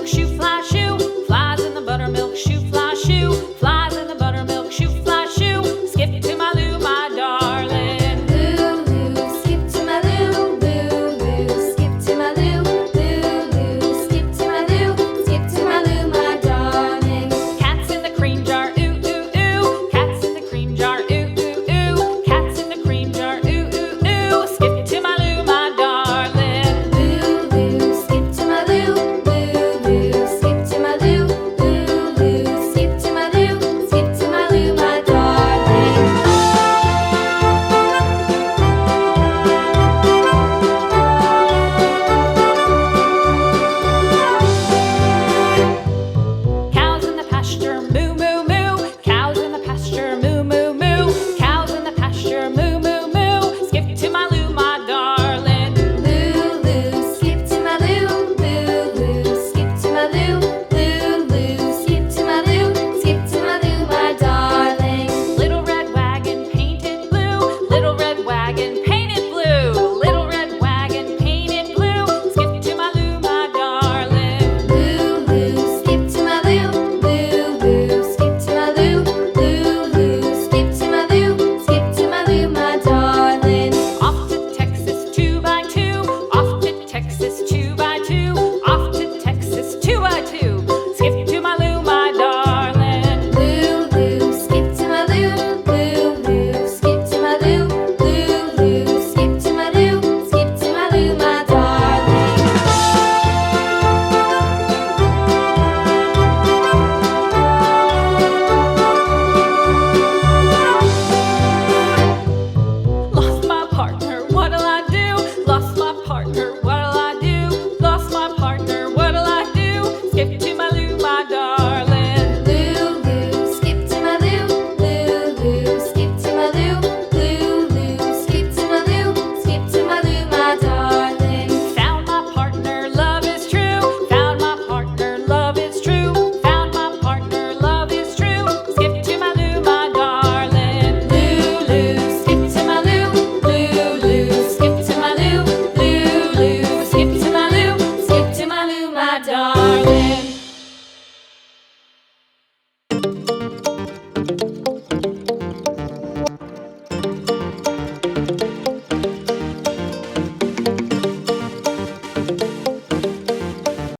buttermilk shoe, fly shoe. Flies in the buttermilk shoe, fly shoe. Flies in the buttermilk shoe, fly shoe. Skip to my Lou, my darling. Lulu, skip to my Lou, Lulu, skip to my Lou, Lulu, skip to my Lou, skip to my Lou, my darling. Cats in the cream jar, ooh, ooh, ooh. Cats in the cream jar, ooh, ooh, ooh. Cats in the cream jar, ooh, ooh, ooh. Skip to my Lou, my darling. Lulu, skip to my Lou, Lulu, skip to my Lou, Lulu, skip to my Lou, skip to my Lou, my darling. Cows in the pasture, moo, moo, moo. Cows in the pasture, moo, moo, moo. Cows in the pasture, moo, moo, moo. Skip to my Lou, my darling. Lulu, skip to my Lou, Lulu, skip to my Lou, Lulu, skip to my Lou, skip to my Lou, my darling. Little red wagon painted blue. Little red wagon painted blue. Little red wagon painted blue. Skip to my Lou, my darling. Lulu, skip to my Lou, Lulu, skip to my Lou, Lulu, skip to my Lou, skip to my Lou, my darling. Off to Texas 2x2. Off to Texas 2x2. Off to Texas 2x2. Skip to my Lou, my darling. Lulu, skip to my Lou, Lulu, skip to my Lou, Lulu, skip to my Lou, skip to my Lou, my darling. Lost my partner, what'll I do? Lost my partner, what'll I do? Lost my partner, what'll I do? Skip to my Lou, my darling. Lulu, skip to my Lou, Lulu, skip to my Lou, Lulu, skip to my Lou, skip to my Lou, my darling. Found my partner, love is true. Found my partner, love is true. Found my partner, love is true. Skip to my Lou, my darling. Lulu, skip to my Lou, Lulu, skip to my Lou, Lulu, skip to my Lou, skip to my Lou, my darling.